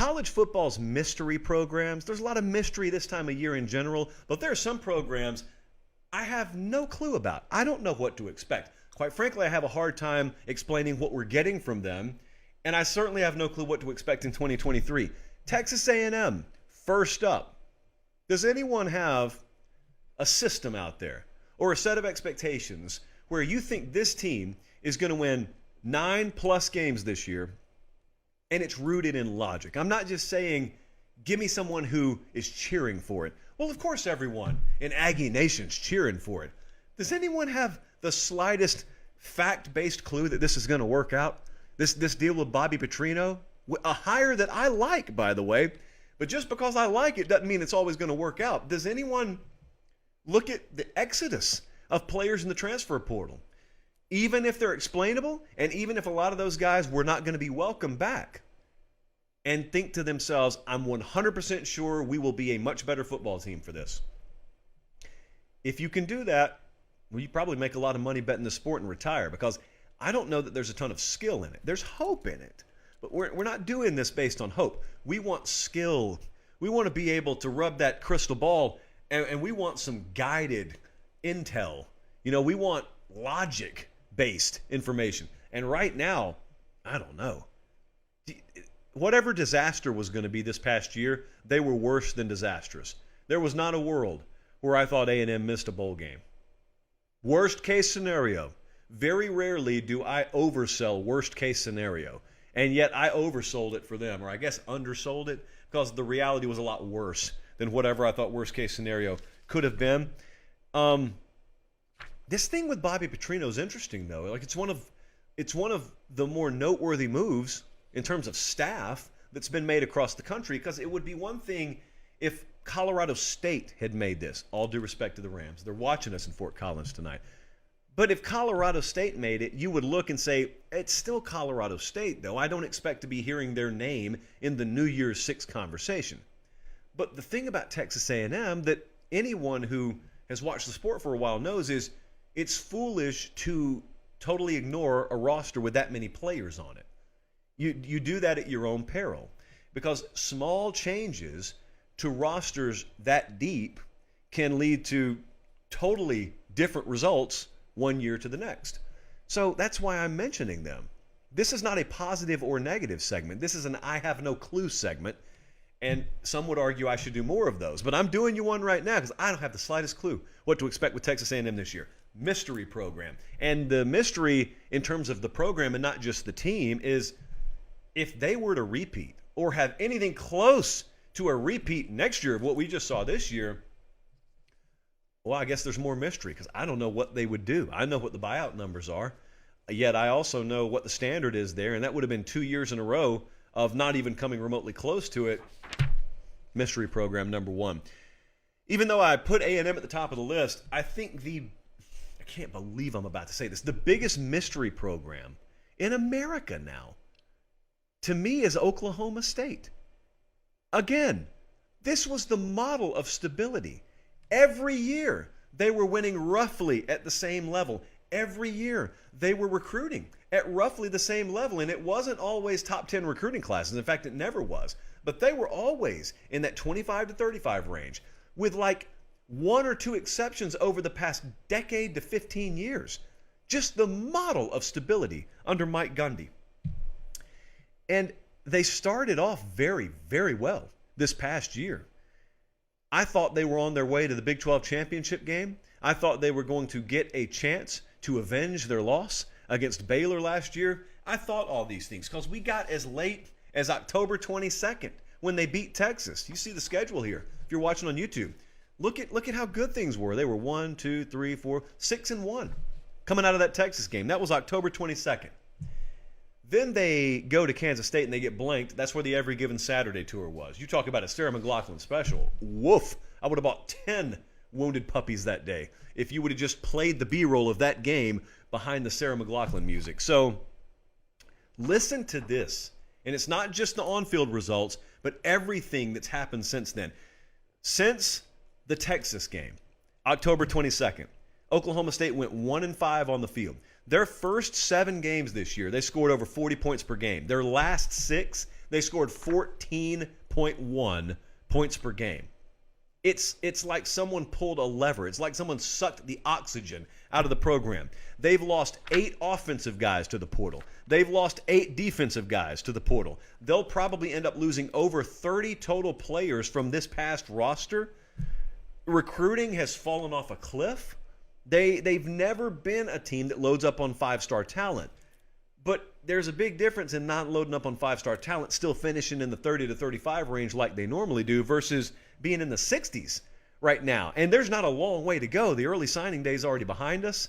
college football's mystery programs, there's a lot of mystery this time of year in general, but there are some programs I have no clue about. I don't know what to expect. Quite frankly, I have a hard time explaining what we're getting from them, and I certainly have no clue what to expect in 2023. Texas A&M, first up. Does anyone have a system out there or a set of expectations where you think this team is going to win 9+ games this year, and it's rooted in logic? I'm not just saying, give me someone who is cheering for it. Well, of course everyone in Aggie Nation's cheering for it. Does anyone have the slightest fact-based clue that this is going to work out? This deal with Bobby Petrino? A hire that I like, by the way. But just because I like it doesn't mean it's always going to work out. Does anyone look at the exodus of players in the transfer portal? Even if they're explainable, and even if a lot of those guys were not going to be welcome back, and think to themselves, I'm 100% sure we will be a much better football team for this. If you can do that, well, you probably make a lot of money betting the sport and retire, because I don't know that there's a ton of skill in it. There's hope in it, but we're not doing this based on hope. We want skill. We want to be able to rub that crystal ball, and we want some guided intel. We want logic-based information. And right now, I don't know. Whatever disaster was going to be this past year, they were worse than disastrous. There was not a world where I thought A&M missed a bowl game. Worst case scenario. Very rarely do I oversell worst case scenario. And yet I oversold it for them, or I guess undersold it, because the reality was a lot worse than whatever I thought worst case scenario could have been. This thing with Bobby Petrino is interesting, though. Like, it's one of the more noteworthy moves in terms of staff that's been made across the country, because it would be one thing if Colorado State had made this. All due respect to the Rams. They're watching us in Fort Collins tonight. But if Colorado State made it, you would look and say, it's still Colorado State, though. I don't expect to be hearing their name in the New Year's Six conversation. But the thing about Texas A&M that anyone who has watched the sport for a while knows is it's foolish to totally ignore a roster with that many players on it. You do that at your own peril, because small changes to rosters that deep can lead to totally different results one year to the next. So that's why I'm mentioning them. This is not a positive or negative segment. This is an I have no clue segment, and some would argue I should do more of those. But I'm doing you one right now because I don't have the slightest clue what to expect with Texas A&M this year. Mystery program. And the mystery in terms of the program and not just the team is if they were to repeat or have anything close to a repeat next year of what we just saw this year, well, I guess there's more mystery because I don't know what they would do. I know what the buyout numbers are, yet I also know what the standard is there, and that would have been 2 years in a row of not even coming remotely close to it. Mystery program number one. Even though I put A&M at the top of the list, I think I can't believe I'm about to say this, the biggest mystery program in America now, to me, is Oklahoma State. Again, this was the model of stability. Every year, they were winning roughly at the same level. Every year, they were recruiting at roughly the same level, and it wasn't always top 10 recruiting classes. In fact, it never was. But they were always in that 25 to 35 range, with like one or two exceptions over the past decade to 15 years. Just the model of stability under Mike Gundy. And they started off very, very well this past year. I thought they were on their way to the Big 12 championship game. I thought they were going to get a chance to avenge their loss against Baylor last year. I thought all these things because we got as late as October 22nd when they beat Texas. You see the schedule here if you're watching on YouTube. Look at how good things were. They were 1, 2, 3, 4, 6-1 coming out of that Texas game. That was October 22nd. Then they go to Kansas State and they get blanked. That's where the Every Given Saturday tour was. You talk about a Sarah McLachlan special. Woof. I would have bought 10 wounded puppies that day if you would have just played the B-roll of that game behind the Sarah McLachlan music. So listen to this. And it's not just the on-field results, but everything that's happened since then. Since the Texas game, October 22nd, Oklahoma State went 1-5 on the field. Their first 7 games this year, they scored over 40 points per game. Their last 6, They scored 14.1 points per game. It's like someone pulled a lever. It's like someone sucked the oxygen out of the program. They've lost 8 offensive guys to the portal. They've lost 8 defensive guys to the portal. They'll probably end up losing over 30 total players from this past roster. Recruiting has fallen off a cliff. They've never been a team that loads up on 5-star talent. But there's a big difference in not loading up on 5-star talent, still finishing in the 30 to 35 range like they normally do, versus being in the 60s right now. And there's not a long way to go. The early signing day is already behind us.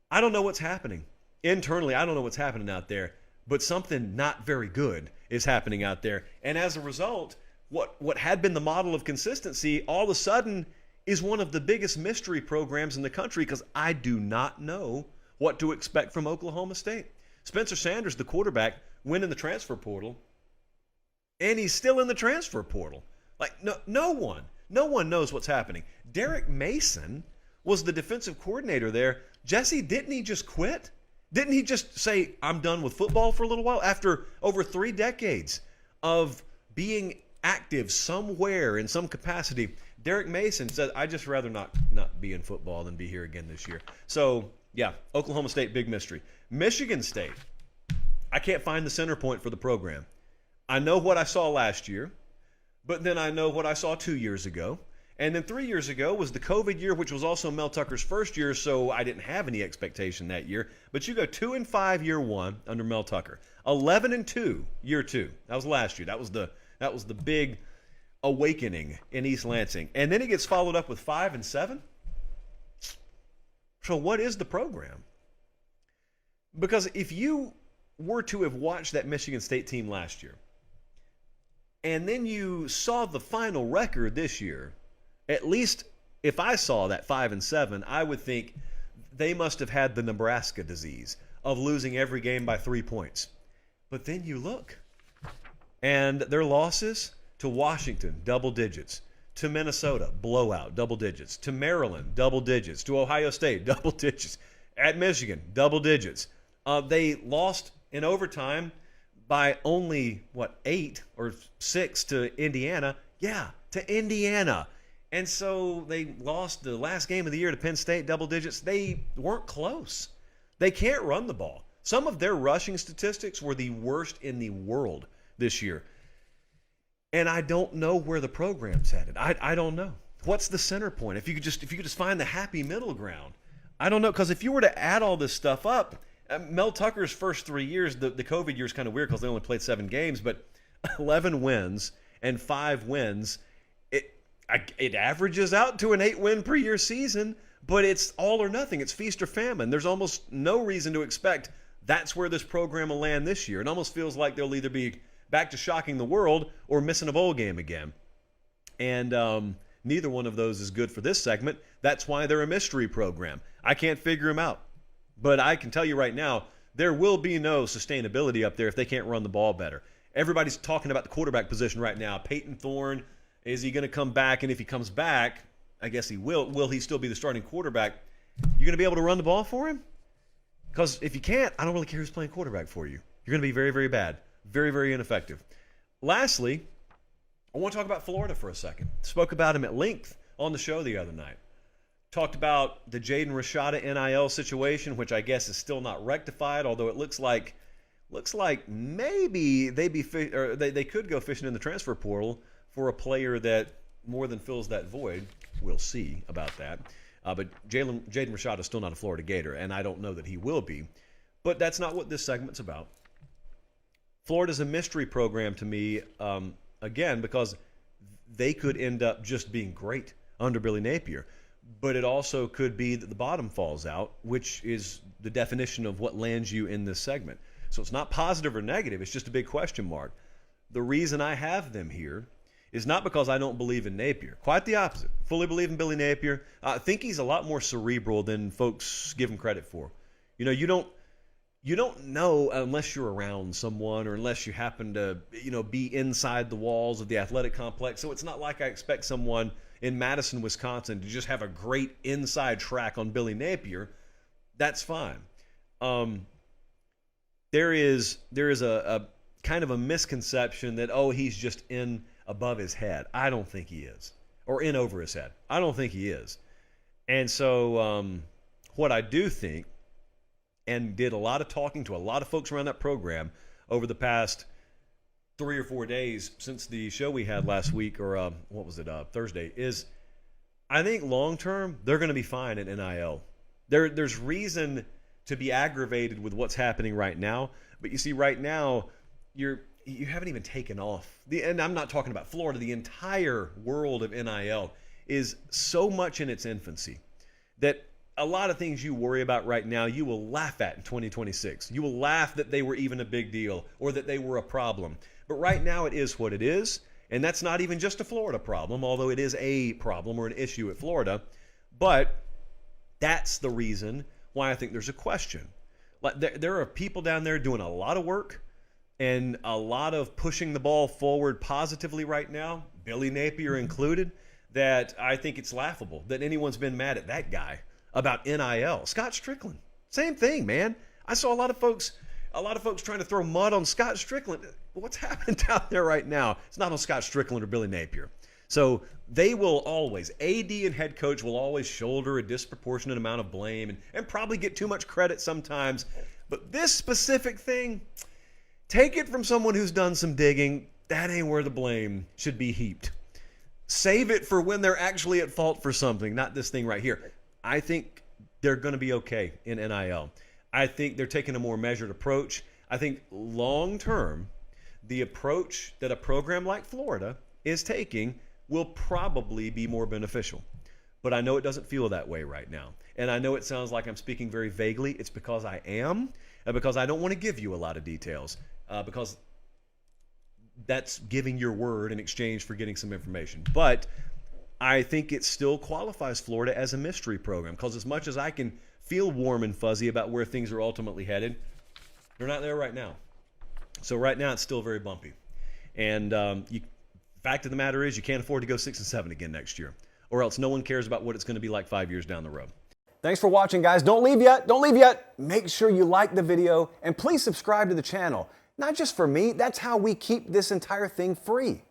I don't know what's happening. Internally, I don't know what's happening out there, but something not very good is happening out there. And as a result, what had been the model of consistency all of a sudden is one of the biggest mystery programs in the country, because I do not know what to expect from Oklahoma State. Spencer Sanders, the quarterback, went in the transfer portal, and he's still in the transfer portal. Like, no one knows what's happening. Derek Mason was the defensive coordinator there. Jesse, didn't he just quit? Didn't he just say, I'm done with football for a little while? After over 3 decades of being active somewhere in some capacity, Derek Mason said, I'd just rather not be in football than be here again this year. So, yeah, Oklahoma State, big mystery. Michigan State, I can't find the center point for the program. I know what I saw last year, but then I know what I saw 2 years ago. And then 3 years ago was the COVID year, which was also Mel Tucker's first year, so I didn't have any expectation that year. But you go 2-5 year one under Mel Tucker, 11-2 year two. That was last year. That was the big awakening in East Lansing. And then it gets followed up with 5-7. So what is the program? Because if you were to have watched that Michigan State team last year, and then you saw the final record this year, at least if I saw that 5-7, I would think they must have had the Nebraska disease of losing every game by 3 points. But then you look, and their losses to Washington, double digits. To Minnesota, blowout, double digits. To Maryland, double digits. To Ohio State, double digits. At Michigan, double digits. They lost in overtime by only, 8 or 6 to Indiana? Yeah, to Indiana. And so they lost the last game of the year to Penn State, double digits. They weren't close. They can't run the ball. Some of their rushing statistics were the worst in the world this year. And I don't know where the program's headed. I don't know. What's the center point? If you could just find the happy middle ground. I don't know, because if you were to add all this stuff up, Mel Tucker's first 3 years, the COVID year is kind of weird because they only played 7 games, but 11 wins and 5 wins, it averages out to an 8-win per year season, but it's all or nothing. It's feast or famine. There's almost no reason to expect that's where this program will land this year. It almost feels like they'll either be back to shocking the world or missing a bowl game again. And neither one of those is good for this segment. That's why they're a mystery program. I can't figure them out. But I can tell you right now, there will be no sustainability up there if they can't run the ball better. Everybody's talking about the quarterback position right now. Peyton Thorne, is he going to come back? And if he comes back, I guess he will. Will he still be the starting quarterback? You going to be able to run the ball for him? Because if you can't, I don't really care who's playing quarterback for you. You're going to be very, very bad. Very, very ineffective. Lastly, I want to talk about Florida for a second. Spoke about him at length on the show the other night. Talked about the Jaden Rashada NIL situation, which I guess is still not rectified, although it looks like maybe they could go fishing in the transfer portal for a player that more than fills that void. We'll see about that. But Jaden Rashada is still not a Florida Gator, and I don't know that he will be. But that's not what this segment's about. Florida's a mystery program to me, again, because they could end up just being great under Billy Napier. But it also could be that the bottom falls out, which is the definition of what lands you in this segment. So it's not positive or negative. It's just a big question mark. The reason I have them here is not because I don't believe in Napier. Quite the opposite. Fully believe in Billy Napier. I think he's a lot more cerebral than folks give him credit for. You know, you don't know unless you're around someone or unless you happen to, be inside the walls of the athletic complex. So it's not like I expect someone in Madison, Wisconsin to just have a great inside track on Billy Napier. That's fine. There is a kind of a misconception that, oh, he's just in above his head. I don't think he is. Or in over his head. I don't think he is. And so what I do think, and did a lot of talking to a lot of folks around that program over the past 3 or 4 days since the show we had last week, or Thursday, is I think long term they're going to be fine at NIL. There's reason to be aggravated with what's happening right now, but you see right now you haven't even taken off. And I'm not talking about Florida. The entire world of NIL is so much in its infancy that a lot of things you worry about right now, you will laugh at in 2026. You will laugh that they were even a big deal or that they were a problem. But right now it is what it is. And that's not even just a Florida problem, although it is a problem or an issue at Florida. But that's the reason why I think there's a question. Like there are people down there doing a lot of work and a lot of pushing the ball forward positively right now, Billy Napier included, that I think it's laughable that anyone's been mad at that guy about NIL. Scott Strickland, same thing, man. I saw a lot of folks trying to throw mud on Scott Strickland. What's happening down there right now? It's not on Scott Strickland or Billy Napier. So they will always, AD and head coach will always shoulder a disproportionate amount of blame and probably get too much credit sometimes. But this specific thing, take it from someone who's done some digging. That ain't where the blame should be heaped. Save it for when they're actually at fault for something, not this thing right here. I think they're going to be okay in NIL. I think they're taking a more measured approach. I think long term, the approach that a program like Florida is taking will probably be more beneficial. But I know it doesn't feel that way right now. And I know it sounds like I'm speaking very vaguely. It's because I am, and because I don't want to give you a lot of details, because that's giving your word in exchange for getting some information. But I think it still qualifies Florida as a mystery program, because as much as I can feel warm and fuzzy about where things are ultimately headed, they're not there right now. So right now it's still very bumpy. And fact of the matter is you can't afford to go 6-7 again next year, or else no one cares about what it's going to be like 5 years down the road. Thanks for watching, guys. Don't leave yet. Don't leave yet. Make sure you like the video and please subscribe to the channel. Not just for me, that's how we keep this entire thing free.